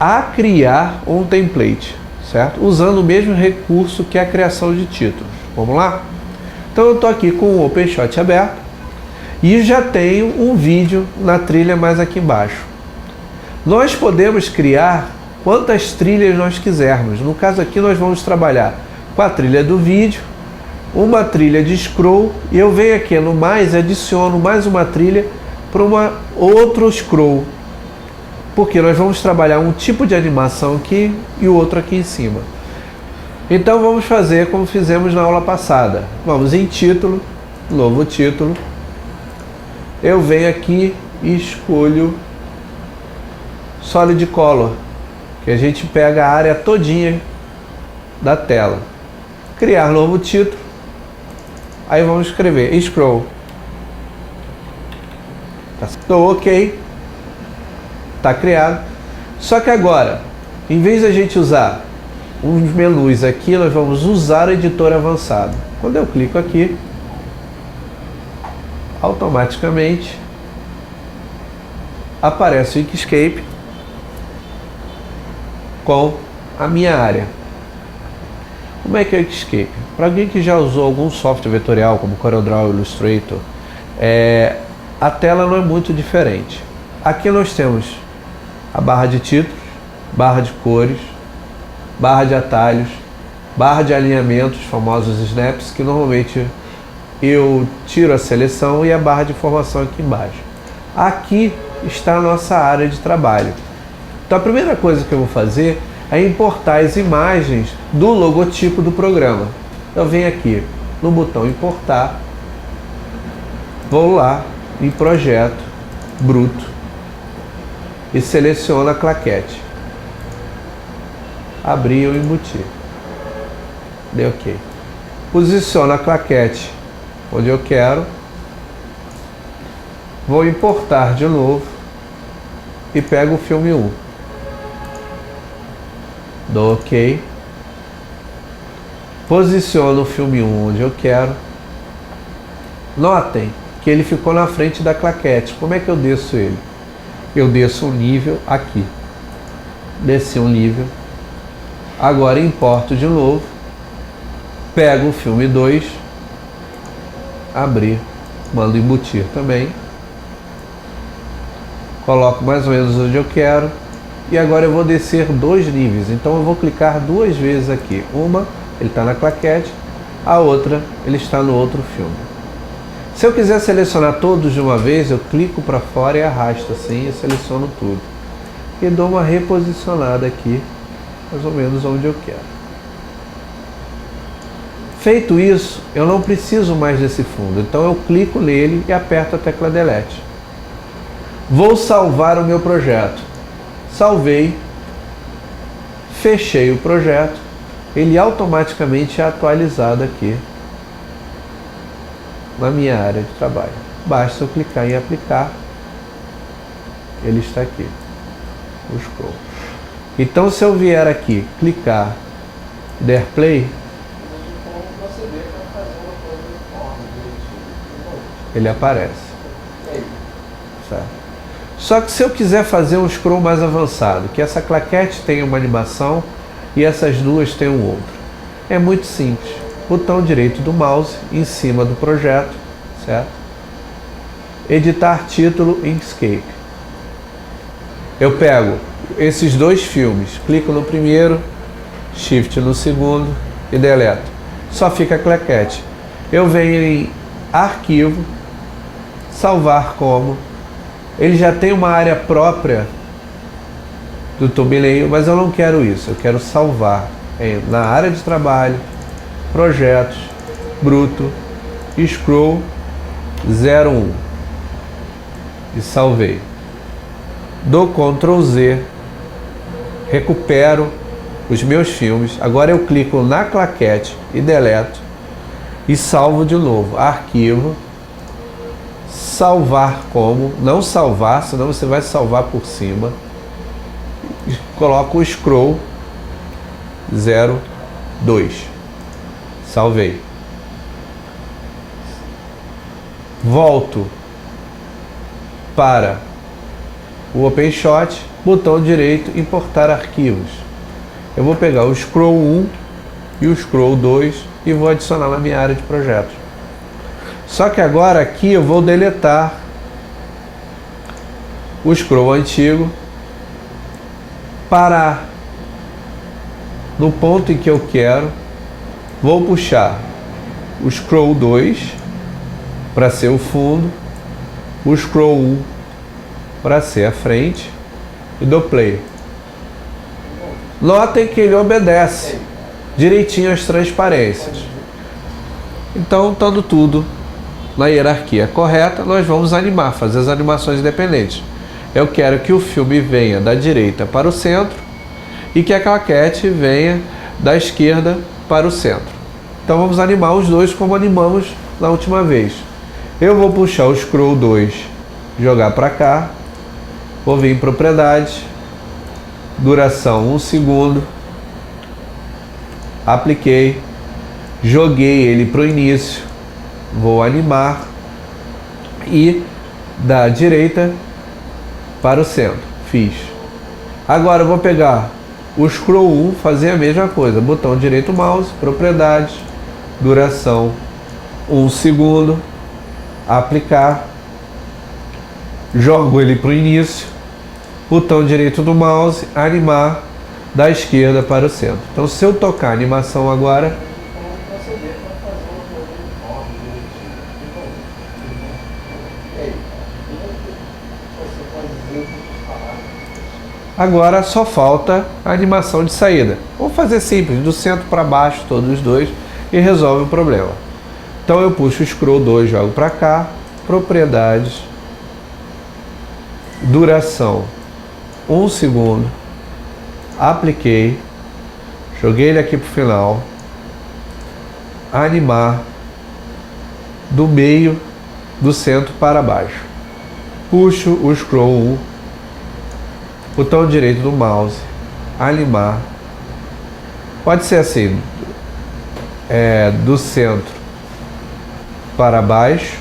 a criar um template, certo? Usando o mesmo recurso que a criação de títulos. Vamos lá? Então eu estou aqui com o OpenShot aberto e já tenho um vídeo na trilha mais aqui embaixo. Nós podemos criar quantas trilhas nós quisermos. No caso aqui nós vamos trabalhar com a trilha do vídeo, uma trilha de scroll, e eu venho aqui no mais e adiciono mais uma trilha para outro scroll, porque nós vamos trabalhar um tipo de animação aqui e o outro aqui em cima. Então vamos fazer como fizemos na aula passada. Vamos em título, novo título. Eu venho aqui e escolho Solid Color, que a gente pega a área todinha da tela. Criar novo título. Aí vamos escrever Scroll. Estou ok. Está criado. Só que agora, em vez de a gente usar uns menus aqui, nós vamos usar o editor avançado. Quando eu clico aqui, automaticamente aparece o Inkscape com a minha área. Como é que é o Inkscape? Para alguém que já usou algum software vetorial como CorelDRAW ou Illustrator, a tela não é muito diferente. Aqui nós temos a barra de títulos, barra de cores, barra de atalhos, barra de alinhamentos, famosos snaps, que normalmente eu tiro a seleção, e a barra de informação aqui embaixo. Aqui está a nossa área de trabalho. Então a primeira coisa que eu vou fazer é importar as imagens do logotipo do programa. Eu venho aqui no botão importar, vou lá em projeto, bruto, e seleciono a claquete. Abrir ou embutir. Dei ok. Posiciono a claquete onde eu quero. Vou importar de novo e pego o filme 1. Dou ok. Posiciono o filme 1 onde eu quero. Notem que ele ficou na frente da claquete. Como é que eu desço ele? Eu desço um nível aqui. Desci um nível. Agora importo de novo. Pego o filme 2. Abrir. Mando embutir também. Coloco mais ou menos onde eu quero. E agora eu vou descer 2 níveis. Então eu vou clicar 2 vezes aqui. Uma, ele está na claquete. A outra, ele está no outro filme. Se eu quiser selecionar todos de uma vez, eu clico para fora e arrasto assim e seleciono tudo. E dou uma reposicionada aqui, mais ou menos onde eu quero. Feito isso, eu não preciso mais desse fundo. Então eu clico nele e aperto a tecla Delete. Vou salvar o meu projeto. Salvei. Fechei o projeto. Ele automaticamente é atualizado aqui na minha área de trabalho. Basta eu clicar em aplicar. Ele está aqui. O scroll. Então se eu vier aqui, clicar, der play, ele aparece. Certo? Só que se eu quiser fazer um scroll mais avançado, que essa claquete tenha uma animação e essas duas tenham outro, é muito simples. Botão direito do mouse em cima do projeto, certo? Editar título Inkscape. Eu pego esses 2 filmes, clico no primeiro, Shift no segundo e deleto. Só fica a claquete. Eu venho em Arquivo, Salvar como. Ele já tem uma área própria do thumbnail, mas eu não quero isso. Eu quero salvar na área de trabalho, Projetos, Bruto, Scroll 01 e salvei. Dou Ctrl Z, recupero os meus filmes. Agora eu clico na claquete e deleto e salvo de novo. Arquivo, salvar como, não salvar, senão você vai salvar por cima. Coloco o scroll 02. Salvei. Volto para o OpenShot, botão direito, importar arquivos. Eu vou pegar o scroll 1 e o scroll 2 e vou adicionar na minha área de projetos. Só que agora aqui eu vou deletar o scroll antigo, parar no ponto em que eu quero, vou puxar o scroll 2 para ser o fundo, o scroll 1 para ser a frente e dou play. Notem que ele obedece direitinho as transparências. Então, estando tudo na hierarquia correta, nós vamos animar, fazer as animações independentes. Eu quero que o filme venha da direita para o centro e que a claquete venha da esquerda para o centro. Então vamos animar os dois como animamos na última vez. Eu vou puxar o scroll 2, jogar para cá, vou vir em propriedade, duração 1 segundo, apliquei, joguei ele para o início, vou animar e da direita para o centro, fiz. Agora eu vou pegar o scroll 1, fazer a mesma coisa, botão direito mouse, propriedade, duração 1 segundo, aplicar, jogo ele para o início, botão direito do mouse, animar da esquerda para o centro. Então se eu tocar a animação agora, agora só falta a animação de saída. Vou fazer simples, do centro para baixo, todos os dois, e resolve o problema. Então eu puxo o scroll 2, jogo para cá, propriedades, duração 1 segundo, apliquei, joguei ele aqui para o final, animar do meio do centro para baixo. Puxo o scroll 1, botão direito do mouse, animar, pode ser assim, do centro para baixo,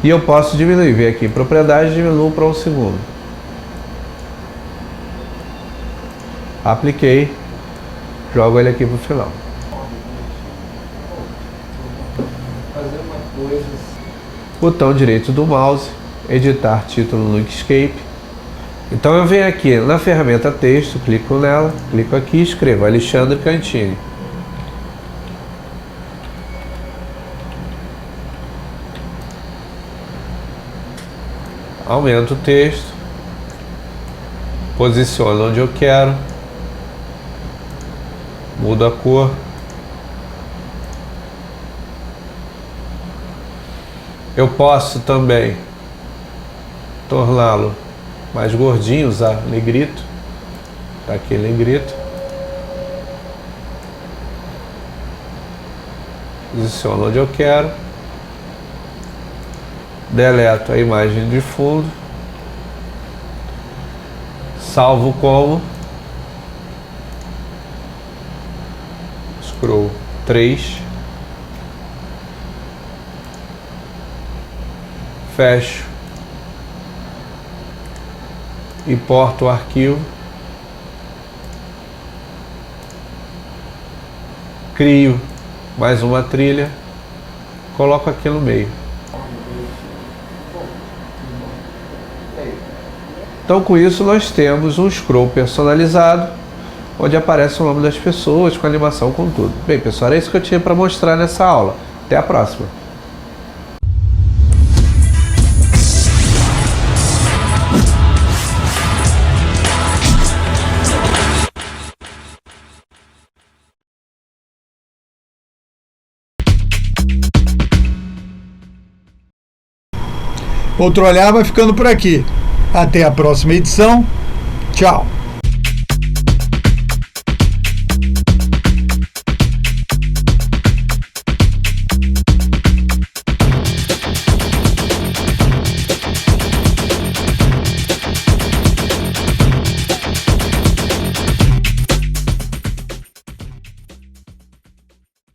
e eu posso diminuir, ver aqui, propriedade, diminuo para 1 segundo, apliquei, jogo ele aqui para o final. Botão direito do mouse, editar título no Inkscape. Então eu venho aqui na ferramenta texto, clico nela, clico aqui e escrevo Alexandre Cantini. Aumento o texto, posiciono onde eu quero, mudo a cor. Eu posso também torná-lo mais gordinho, usar negrito, tá aqui negrito, posiciono onde eu quero, deleto a imagem de fundo, salvo como scroll 3, fecho, importo o arquivo, crio mais uma trilha, coloco aqui no meio. Então com isso nós temos um scroll personalizado, onde aparece o nome das pessoas, com animação, com tudo. Bem pessoal, é isso que eu tinha para mostrar nessa aula. Até a próxima! Outro Olhar vai ficando por aqui. Até a próxima edição. Tchau.